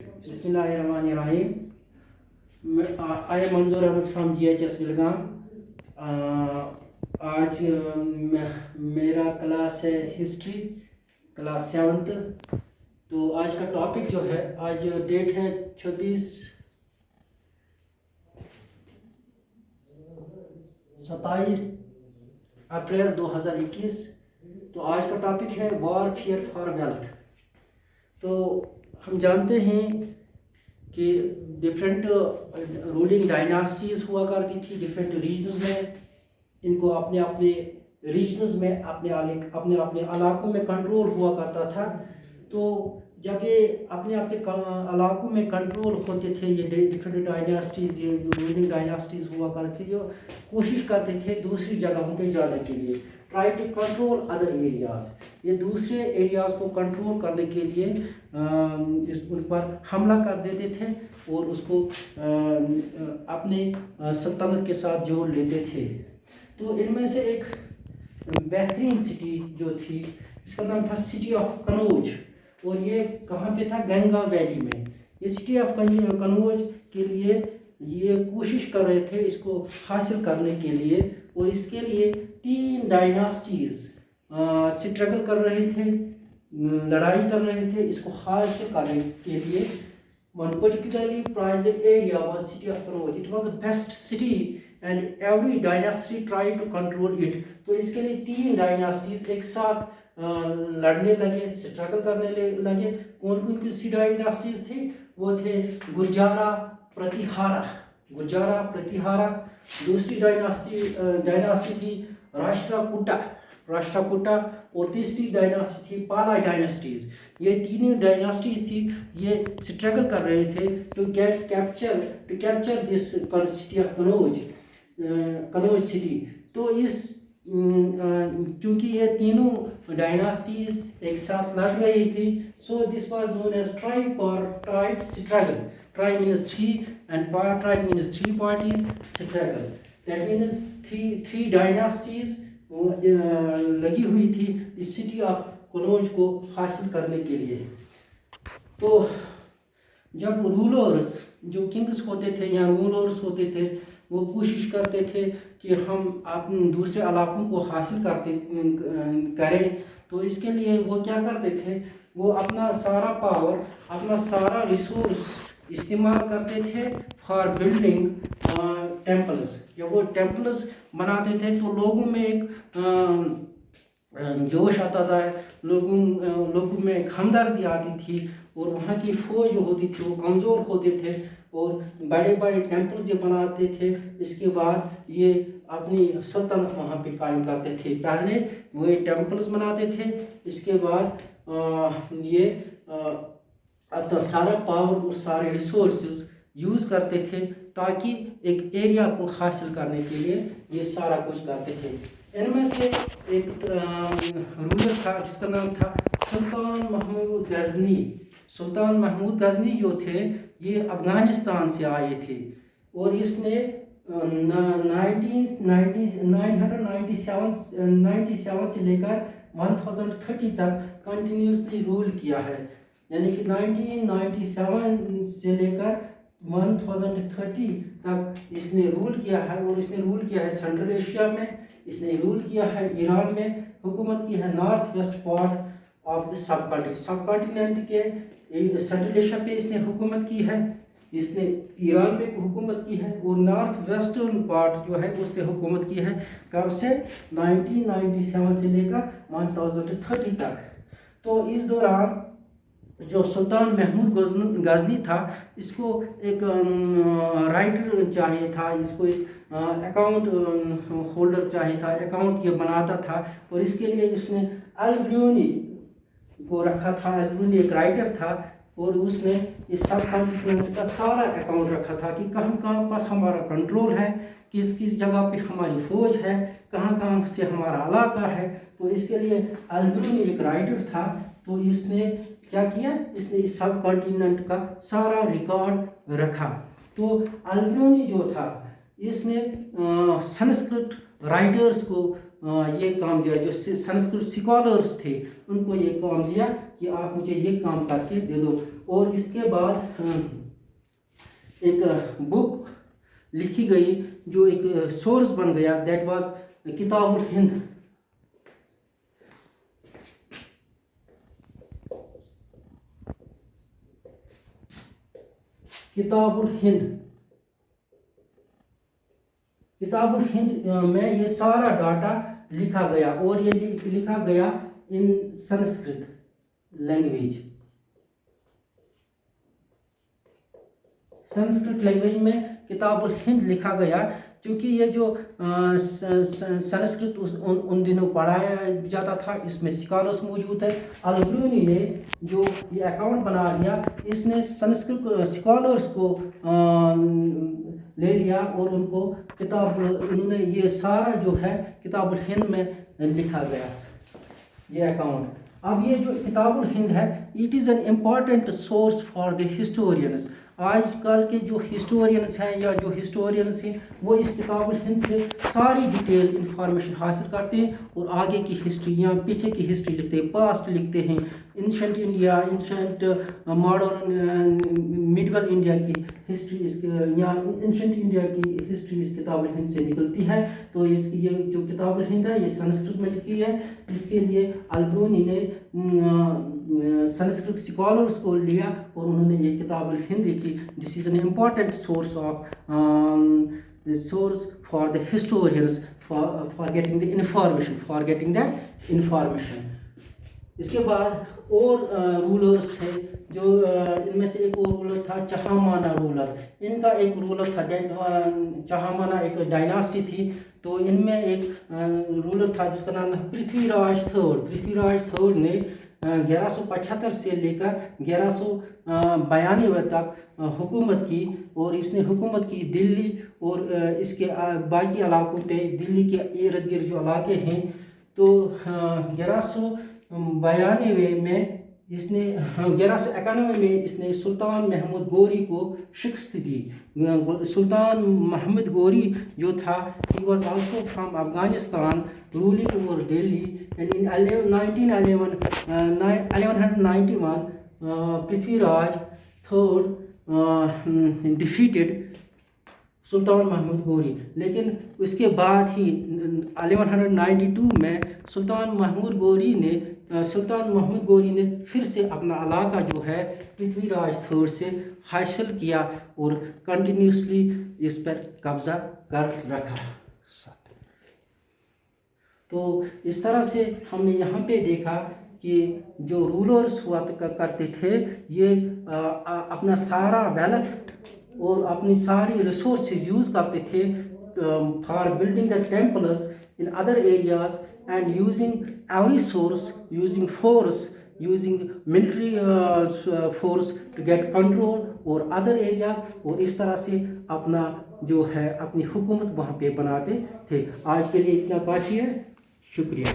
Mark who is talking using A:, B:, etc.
A: Bismillahirrahmanirrahim. I am Manzoor Ahmed from GHS Vilgam. आज मेरा class है हिस्ट्री, क्लास 7th। तो आज का टॉपिक जो है, आज डेट है 27 अप्रैल 2021। तो आज का टॉपिक है वॉरफेयर फॉर वेल्थ। तो हम जानते हैं कि डिफरेंट रूलिंग डायनास्टीज़ हुआ करती थी डिफरेंट रीजन्स में। इनको अपने अपने रीजन्स में अपने अपने इलाकों में कंट्रोल हुआ करता था। तो जब ये अपने अपने इलाकों में कंट्रोल होते थे, ये डिफरेंट डायनास्टीज़, ये रूलिंग डायनास्टीज़ हुआ करते थे, जो कोशिश करते थे दूसरी जगहों पे जाने के लिए, try to control other areas. ये दूसरे एरियाज़ को कंट्रोल करने के लिए उन पर हमला कर देते थे और उसको अपने सल्तनत के साथ जोड़ लेते थे। तो इनमें से एक बेहतरीन सिटी जो थी, इसका नाम था सिटी ऑफ कनौज, और ये कहाँ पे था? गंगा वैली में। ये सिटी ऑफ कनौज के लिए ये कोशिश कर रहे थे इसको हासिल करने के लिए, और इसके लिए 3 डायनास्टीज़ स्ट्रगल कर रहे थे, लड़ाई कर रहे थे इसको हासिल करने के लिए। One particularly prized area was city of Kanauj. It was the best city and every dynasty tried to control it. तो इसके लिए 3 डायनास्टीज एक साथ लड़ने लगे, स्ट्रगल करने लगे। कौन कौन की सी डायनास्टीज थी? वो थे गुर्जारा, प्रतिहारा। दूसरी डायनास्टी थी राष्ट्रकूटा, और तीसरी डायनास्टी थी पाला डायनास्टीज। ये तीनों डायनास्टीज थी, ये स्ट्रगल कर रहे थे to capture this city of Kannauj city. तो इस चूंकि ये तीनों डायनास्टीज एक साथ लड़ रही थी, so this was known as tripartite struggle. Try means 3 and party means 3 parties struggle. That means 3 dynasties लगी हुई थी इस सिटी ऑफ कनौज को हासिल करने के लिए। तो जब रूलर्स, जो किंग्स होते थे या रूलर्स होते थे, वो कोशिश करते थे कि हम अपने दूसरे इलाकों को हासिल करें, तो इसके लिए वो क्या करते थे? वो अपना सारा पावर, अपना सारा रिसोर्स इस्तेमाल करते थे फॉर बिल्डिंग टेम्पल्स। जब वो टेम्पल्स बनाते थे तो लोगों में एक जोश आता था, लोगों में एक हमदर्दी आती थी, और वहाँ की फौज जो होती थी वो कमज़ोर होते थे, और बड़े बड़े टेम्पल्स ये बनाते थे। इसके बाद ये अपनी सल्तनत वहाँ पे कायम करते थे। पहले वो ये टेम्पल्स बनाते थे, इसके बाद ये अपना सारा पावर और सारे रिसोर्सेज यूज़ करते थे ताकि एक एरिया को हासिल करने के लिए ये सारा कुछ करते थे। इनमें से एक रूलर था जिसका नाम था सुल्तान महमूद गजनी जो थे, ये अफ़गानिस्तान से आए थे, और इसने 997 से लेकर 1030 तक कंटिन्यूसली रूल किया है। यानी कि 1997 से लेकर 1030 तक इसने रूल किया है, और इसने रूल किया है सेंट्रल एशिया में, इसने रूल किया है ईरान में, हुकूमत की है north west part of the sub continent के सेंट्रल एशिया पे इसने हुकूमत की है, इसने ईरान पे हुकूमत की है, और नॉर्थ वेस्टर्न पार्ट जो है उसने हुकूमत की है। कब से? 1997 से लेकर 1030 तक। तो इस दौरान जो सुल्तान महमूद गजनी था, इसको एक राइटर चाहिए था, इसको एक अकाउंट होल्डर चाहिए था, अकाउंट ये बनाता था, और इसके लिए इसने अल-बिरूनी को रखा था। अल-बिरूनी एक राइटर था, और उसने इस सब कॉन्टिनेंट का सारा अकाउंट रखा था कि कहाँ पर हमारा कंट्रोल है, किस जगह पे हमारी फ़ौज है, कहाँ से हमारा इलाका है। तो इसके लिए अल-बिरूनी एक राइटर था, तो इसने क्या किया? इसने इस सब कॉन्टिनेंट का सारा रिकॉर्ड रखा। तो अल-बिरूनी जो था, इसने संस्कृत राइटर्स को ये काम दिया, जो संस्कृत स्कॉलर्स थे उनको ये काम दिया कि आप मुझे ये काम करके दे दो। اور اس کے بعد ایک بک لکھی گئی جو ایک سورس بن گیا، دیٹ واز کتاب الہند. کتاب الہند میں یہ سارا ڈاٹا لکھا گیا، اور یہ لکھا گیا ان سنسکرت لینگویج میں کتاب الہند لکھا گیا. چونکہ یہ جو سنسکرت ان دنوں پڑھایا جاتا تھا، اس میں اسکالرس موجود ہے. البرونی نے جو یہ اکاؤنٹ بنا دیا، اس نے سنسکرت اسکالرس کو لے لیا اور ان کو انہوں نے یہ سارا جو ہے کتاب الہند میں لکھا گیا یہ اکاؤنٹ. اب یہ جو کتاب الہند ہے، it is an important source for the historians. آج کل کے جو ہسٹورینس ہیں یا جو ہسٹورینس ہیں، وہ اس کتاب الہند سے ساری ڈیٹیل انفارمیشن حاصل کرتے ہیں اور آگے کی ہسٹری یا پیچھے کی ہسٹری لکھتے ہیں، پاسٹ لکھتے ہیں. انشنٹ انڈیا، انشنٹ ماڈرن میڈیول انڈیا کی ہسٹری یا انشنٹ انڈیا کی ہسٹری اس کتاب الہند سے نکلتی ہے. تو اس کی یہ جو کتاب الہند ہے یہ سنسکرت میں لکھی ہے. اس کے لیے البرونی نے سنسکرت اسکالرس کو لیا اور انہوں نے یہ کتاب الہند لکھی. This is an important source for the historians for getting the information. اس کے بعد اور رولرس تھے، جو ان میں سے ایک اور رولر تھا چہامانا رولر. ان کا ایک رولر تھا، چہامانا ایک ڈائناسٹی تھی. تو ان میں ایک رولر تھا جس کا نام ہے پرتھوی راج تھرڈ نے 1175 سے لے کر 1192 تک حکومت کی، اور اس نے حکومت کی دلی اور اس کے باقی علاقوں پہ. دلی کے ارد گرد جو علاقے ہیں، تو 1192 میں اس نے 1191 میں اس نے سلطان محمود غوری کو شکست دی. سلطان محمد غوری جو تھا، he was also from Afghanistan ruling over Delhi, and in 1191 Prithvi Raj III defeated سلطان محمود غوری. لیکن اس کے بعد ہی 1192 میں سلطان محمود غوری نے پھر سے اپنا علاقہ جو ہے پرتھوی راج تھرڈ سے حاصل کیا اور کنٹینیوسلی اس پر قبضہ کر رکھا. تو اس طرح سے ہم نے یہاں پہ دیکھا کہ جو رولرس ہوا کرتے تھے، یہ اپنا سارا ویلتھ اور اپنی ساری ریسورسز یوز کرتے تھے for building the temples in other areas and using every source, using force, using military force to get control over other areas. اور اس طرح سے اپنا جو ہے اپنی حکومت وہاں پہ بناتے تھے. آج کے لیے اتنا کافی ہے. شکریہ.